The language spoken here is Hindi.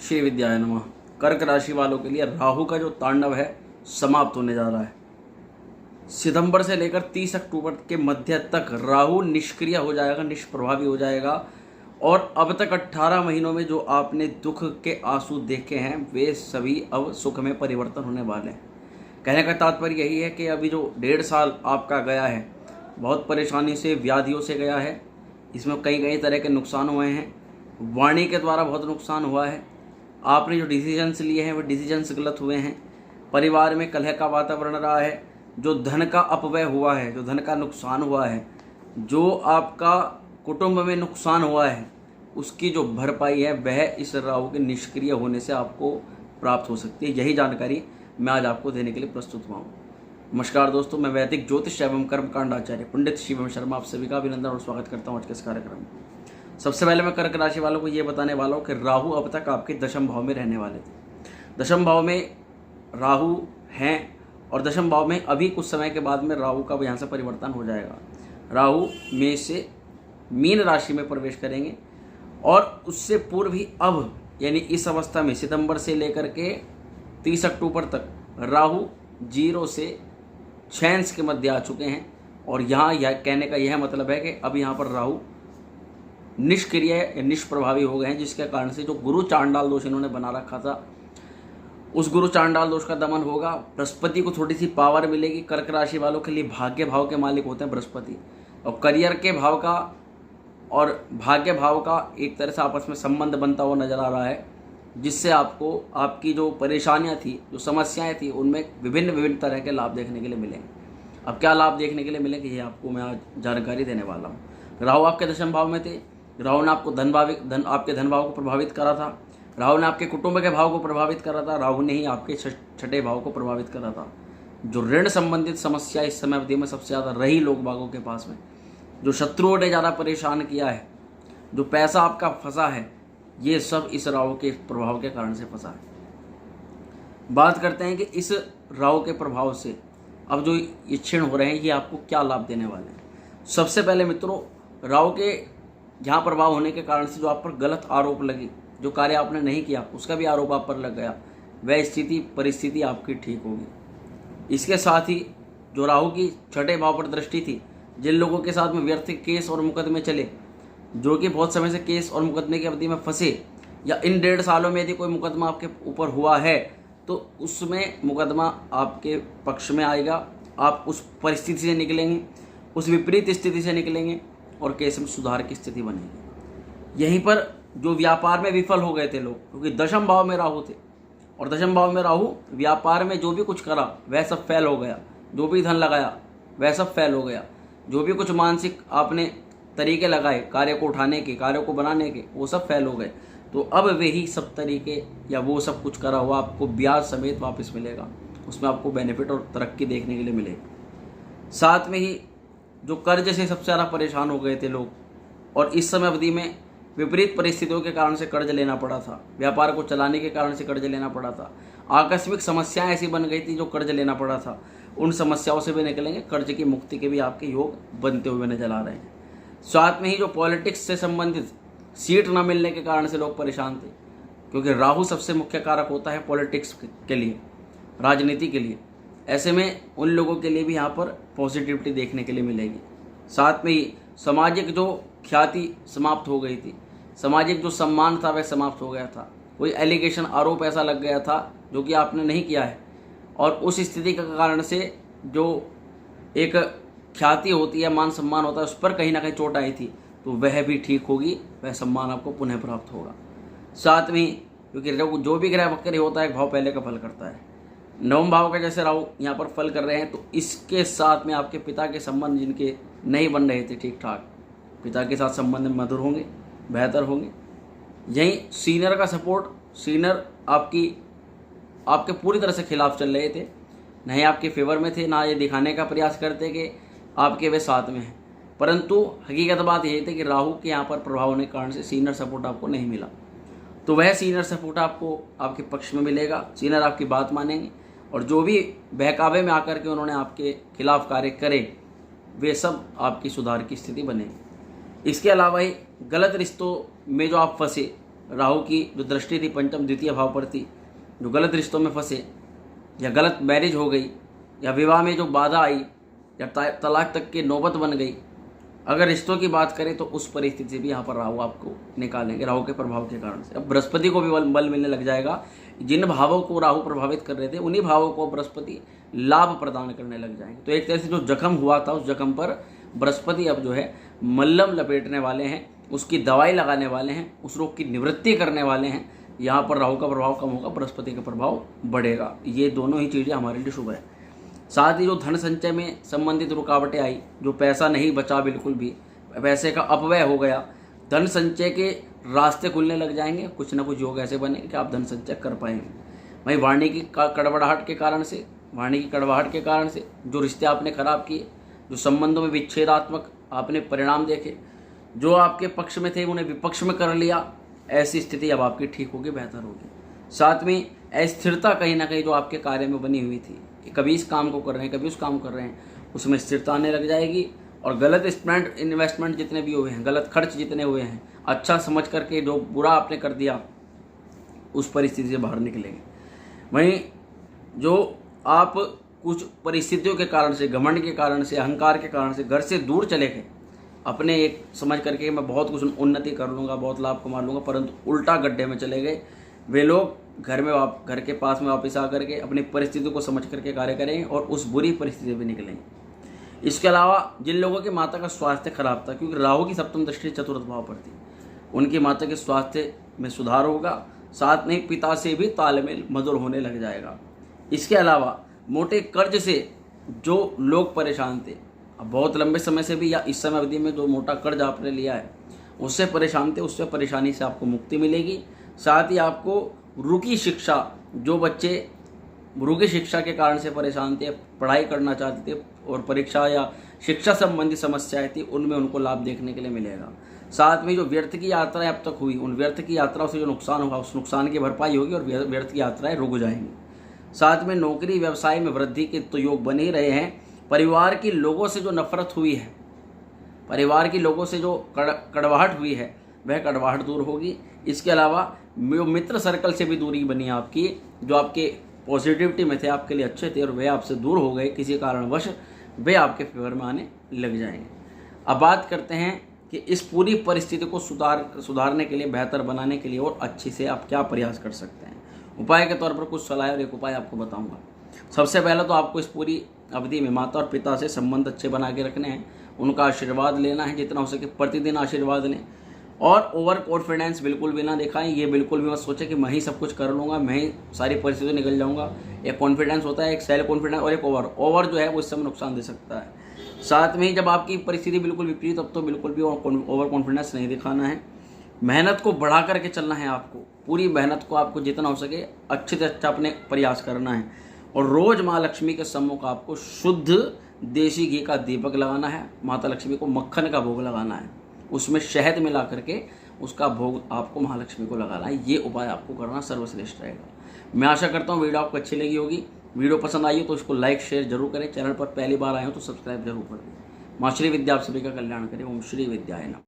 श्री विद्याय नमः। कर्क राशि वालों के लिए राहु का जो तांडव है समाप्त होने जा रहा है। सितंबर से लेकर 30 अक्टूबर के मध्य तक राहु निष्क्रिय हो जाएगा, निष्प्रभावी हो जाएगा। और अब तक 18 महीनों में जो आपने दुख के आंसू देखे हैं वे सभी अब सुख में परिवर्तन होने वाले हैं। कहने का तात्पर्य यही है कि अभी जो 1.5 साल आपका गया है बहुत परेशानी से, व्याधियों से गया है। इसमें कई कई तरह के नुकसान हुए हैं। वाणी के द्वारा बहुत नुकसान हुआ है। आपने जो डिसीजंस लिए हैं वो डिसीजंस गलत हुए हैं। परिवार में कलह का वातावरण रहा है। जो धन का अपव्यय हुआ है, जो धन का नुकसान हुआ है, जो आपका कुटुंब में नुकसान हुआ है, उसकी जो भरपाई है वह इस राहु के निष्क्रिय होने से आपको प्राप्त हो सकती है। यही जानकारी मैं आज आपको देने के लिए प्रस्तुत हुआ हूँ। नमस्कार दोस्तों, मैं वैदिक ज्योतिष एवं कर्मकांड आचार्य पंडित शिवम शर्मा आप सभी का अभिनंदन और स्वागत करता हूँ आज के इस कार्यक्रम में। सबसे पहले मैं कर्क राशि वालों को ये बताने वाला हूँ कि राहु अब तक आपके दशम भाव में रहने वाले थे। दशम भाव में राहु हैं और दशम भाव में अभी कुछ समय के बाद में राहु का यहाँ से परिवर्तन हो जाएगा। राहु मेष से मीन राशि में प्रवेश करेंगे और उससे पूर्व ही अब यानी इस अवस्था में सितंबर से लेकर के 30 अक्टूबर तक राहु 0 से 6 अंश के मध्य आ चुके हैं। और यहाँ यह कहने का यह मतलब है कि अब यहाँ पर राहु निष्क्रिय या निष्प्रभावी हो गए हैं, जिसके कारण से जो गुरु चांडाल दोष इन्होंने बना रखा था उस गुरु चांडाल दोष का दमन होगा। बृहस्पति को थोड़ी सी पावर मिलेगी। कर्क राशि वालों के लिए भाग्य भाव के मालिक होते हैं बृहस्पति, और करियर के भाव का और भाग्य भाव का एक तरह से आपस में संबंध बनता हुआ नजर आ रहा है, जिससे आपको आपकी जो परेशानियां थी, जो समस्याएं थी, उनमें विभिन्न तरह के लाभ देखने के लिए मिलेंगे। अब क्या लाभ देखने के लिए मिलेंगे ये आपको मैं आज जानकारी देने वाला हूँ। राहु आपके दशम भाव में थे। राहु ने आपको आपके धन भाव को प्रभावित करा था। राहु ने आपके कुटुंब के भाव को प्रभावित करा था। राहु ने ही आपके छठे भाव को प्रभावित करा था। जो ऋण संबंधित समस्या इस समय अवधि में सबसे ज़्यादा रही लोग बागों के पास में, जो शत्रुओं ने ज़्यादा परेशान किया है, जो पैसा आपका फंसा है, ये सब इस राहु के प्रभाव के कारण से फंसा है। बात करते हैं कि इस राहु के प्रभाव से अब जो ये क्षीण हो रहे हैं ये आपको क्या लाभ देने वाले हैं। सबसे पहले मित्रों, राहु के यहाँ प्रभाव होने के कारण से जो आप पर गलत आरोप लगी, जो कार्य आपने नहीं किया उसका भी आरोप आप पर लग गया, वह स्थिति परिस्थिति आपकी ठीक होगी। इसके साथ ही जो राहु की छठे भाव पर दृष्टि थी, जिन लोगों के साथ में व्यर्थ केस और मुकदमे चले, जो कि बहुत समय से केस और मुकदमे की अवधि में फंसे, या इन 1.5 सालों में यदि कोई मुकदमा आपके ऊपर हुआ है तो उसमें मुकदमा आपके पक्ष में आएगा। आप उस परिस्थिति से निकलेंगे, उस विपरीत स्थिति से निकलेंगे और केस में सुधार की स्थिति बनेगी। यहीं पर जो व्यापार में विफल हो गए थे लोग, क्योंकि दशम भाव में राहु थे और दशम भाव में राहु व्यापार में जो भी कुछ करा वह सब फेल हो गया, जो भी धन लगाया वह सब फेल हो गया, जो भी कुछ मानसिक आपने तरीके लगाए कार्य को उठाने के, कार्यों को बनाने के, वो सब फेल हो गए। तो अब वही सब तरीके या वो सब कुछ करा हुआ आपको ब्याज समेत वापस मिलेगा। उसमें आपको बेनिफिट और तरक्की देखने के लिए मिलेगी। साथ में ही जो कर्ज से सबसे ज़्यादा परेशान हो गए थे लोग और इस समय अवधि में विपरीत परिस्थितियों के कारण से कर्ज लेना पड़ा था, व्यापार को चलाने के कारण से कर्ज लेना पड़ा था, आकस्मिक समस्याएं ऐसी बन गई थी जो कर्ज लेना पड़ा था, उन समस्याओं से भी निकलेंगे। कर्ज की मुक्ति के भी आपके योग बनते हुए नजर आ रहे हैं। साथ में ही जो पॉलिटिक्स से संबंधित सीट न मिलने के कारण से लोग परेशान थे, क्योंकि राहु सबसे मुख्य कारक होता है पॉलिटिक्स के लिए, राजनीति के लिए। ऐसे में उन लोगों के लिए भी यहाँ पर पॉजिटिविटी देखने के लिए मिलेगी। साथ में ही सामाजिक जो ख्याति समाप्त हो गई थी, सामाजिक जो सम्मान था वह समाप्त हो गया था। कोई एलिगेशन, आरोप ऐसा लग गया था जो कि आपने नहीं किया है, और उस स्थिति के कारण से जो एक ख्याति होती है, मान सम्मान होता है, उस पर कहीं ना कहीं चोट आई थी, तो वह भी ठीक होगी, वह सम्मान आपको पुनः प्राप्त होगा। साथ में क्योंकि जो भी ग्रह वक्री होता है एक भाव पहले का फल करता है। नवम भाव का जैसे राहु यहाँ पर फल कर रहे हैं, तो इसके साथ में आपके पिता के संबंध जिनके नहीं बन रहे थे ठीक ठाक, पिता के साथ संबंध मधुर होंगे, बेहतर होंगे। यहीं सीनियर का सपोर्ट, सीनियर आपके पूरी तरह से खिलाफ चल रहे थे, नहीं आपके फेवर में थे, ना ये दिखाने का प्रयास करते कि आपके वे साथ में हैं, परंतु हकीकत बात यही थी कि राहु के यहाँ पर प्रभाव होने के कारण से सीनियर सपोर्ट आपको नहीं मिला। तो वह सीनियर सपोर्ट आपको आपके पक्ष में मिलेगा। सीनियर आपकी बात मानेंगे और जो भी बहकावे में आकर के उन्होंने आपके खिलाफ कार्य करे वे सब आपकी सुधार की स्थिति बनेगी। इसके अलावा ही गलत रिश्तों में जो आप फंसे, राहु की जो दृष्टि थी पंचम द्वितीय भाव पर थी, जो गलत रिश्तों में फंसे या गलत मैरिज हो गई या विवाह में जो बाधा आई या तलाक तक की नौबत बन गई, अगर रिश्तों की बात करें तो उस परिस्थिति से भी यहाँ पर राहु आपको निकालेंगे राहु के प्रभाव के कारण से। अब बृहस्पति को भी बल मिलने लग जाएगा। जिन भावों को राहु प्रभावित कर रहे थे उन्हीं भावों को बृहस्पति लाभ प्रदान करने लग जाएंगे। तो एक तरह से जो जख्म हुआ था उस जख्म पर बृहस्पति अब जो है मल्लम लपेटने वाले हैं, उसकी दवाई लगाने वाले हैं, उस रोग की निवृत्ति करने वाले हैं। यहाँ पर राहु का प्रभाव कम होगा, बृहस्पति का प्रभाव बढ़ेगा। ये दोनों ही चीज़ें हमारे लिए शुभ है। साथ ही जो धन संचय में संबंधित रुकावटें आई, जो पैसा नहीं बचा, बिल्कुल भी पैसे का अपव्यय हो गया, धन संचय के रास्ते खुलने लग जाएंगे। कुछ ना कुछ योग ऐसे बनेंगे कि आप धन संचय कर पाएंगे। वहीं वाणी की कड़वाहट के कारण से जो रिश्ते आपने खराब किए, जो संबंधों में विच्छेदात्मक आपने परिणाम देखे, जो आपके पक्ष में थे उन्हें विपक्ष में कर लिया, ऐसी स्थिति अब आपकी ठीक होगी, बेहतर होगी। साथ में अस्थिरता कहीं ना कहीं जो आपके कार्य में बनी हुई थी, कभी इस काम को कर रहे हैं कभी उस काम कर रहे हैं, उसमें स्थिरता आने लग जाएगी। और गलत इन्वेस्टमेंट जितने भी हुए हैं, गलत खर्च जितने हुए हैं, अच्छा समझ करके जो बुरा आपने कर दिया, उस परिस्थिति से बाहर निकलेंगे। वहीं जो आप कुछ परिस्थितियों के कारण से, घमंड के कारण से, अहंकार के कारण से घर से दूर चले गए, अपने एक समझ करके मैं बहुत कुछ उन्नति कर लूँगा, बहुत लाभ कमा लूँगा, परंतु उल्टा गड्ढे में चले गए। वे लोग घर के पास में वापस आ करके अपनी परिस्थिति को समझ करके कार्य करेंगे और उस बुरी परिस्थिति से भी निकलेंगे। इसके अलावा जिन लोगों की माता का स्वास्थ्य खराब था, क्योंकि राहु की सप्तम दृष्टि चतुर्थ भाव पर थी, उनकी माता के स्वास्थ्य में सुधार होगा। साथ में पिता से भी तालमेल मधुर होने लग जाएगा। इसके अलावा मोटे कर्ज से जो लोग परेशान थे, अब बहुत लंबे समय से भी या इस समय अवधि में जो मोटा कर्ज आपने लिया है उससे परेशान थे, उससे परेशानी से आपको मुक्ति मिलेगी। साथ ही आपको रुकी शिक्षा, जो बच्चे रुकी शिक्षा के कारण से परेशान थे, पढ़ाई करना चाहते थे और परीक्षा या शिक्षा संबंधी समस्याएं थी, उनमें उनको लाभ देखने के लिए मिलेगा। साथ में जो व्यर्थ की यात्राएं अब तक हुई, उन व्यर्थ की यात्राओं से जो नुकसान होगा उस नुकसान की भरपाई होगी और व्यर्थ की यात्राएं रुक जाएंगी। साथ में नौकरी व्यवसाय में वृद्धि के तो योग बन ही रहे हैं। परिवार के लोगों से जो नफरत हुई है, परिवार के लोगों से जो कड़वाहट हुई है, वह कड़वाहट दूर होगी। इसके अलावा मित्र सर्कल से भी दूरी बनी आपकी, जो आपके पॉजिटिविटी में थे, आपके लिए अच्छे थे और वे आपसे दूर हो गए किसी कारणवश, वे आपके फेवर में आने लग जाएंगे। अब बात करते हैं कि इस पूरी परिस्थिति को सुधारने के लिए, बेहतर बनाने के लिए और अच्छे से आप क्या प्रयास कर सकते हैं। उपाय के तौर पर कुछ सलाह और एक उपाय आपको बताऊंगा। सबसे पहले तो आपको इस पूरी अवधि में माता और पिता से संबंध अच्छे बना के रखने हैं, उनका आशीर्वाद लेना है, जितना हो सके प्रतिदिन आशीर्वाद लें। और ओवर कॉन्फिडेंस बिल्कुल भी ना दिखाएं। ये बिल्कुल भी मत सोचें कि मैं ही सब कुछ कर लूँगा, मैं ही सारी परिस्थितियों निकल जाऊँगा। एक कॉन्फिडेंस होता है, एक सेल्फ कॉन्फिडेंस और एक ओवर जो है वो इस समय नुकसान दे सकता है। साथ में ही जब आपकी परिस्थिति बिल्कुल विपरीत, तब तो बिल्कुल भी ओवर कॉन्फिडेंस नहीं दिखाना है। मेहनत को बढ़ा करके चलना है आपको, पूरी मेहनत को आपको जितना हो सके अच्छे से अच्छा अपने प्रयास करना है। और रोज़ माँ लक्ष्मी के सम्मुख आपको शुद्ध देसी घी का दीपक लगाना है। माता लक्ष्मी को मक्खन का भोग लगाना है, उसमें शहद मिला करके उसका भोग आपको महालक्ष्मी को लगाना है। ये उपाय आपको करना सर्वश्रेष्ठ रहेगा। मैं आशा करता हूँ वीडियो आपको अच्छी लगी होगी। वीडियो पसंद आई हो तो इसको लाइक शेयर जरूर करें। चैनल पर पहली बार आए हो तो सब्सक्राइब जरूर कर दें। माँ श्री विद्या आप सभी का कल्याण करें। ओम श्री विद्याय नमः।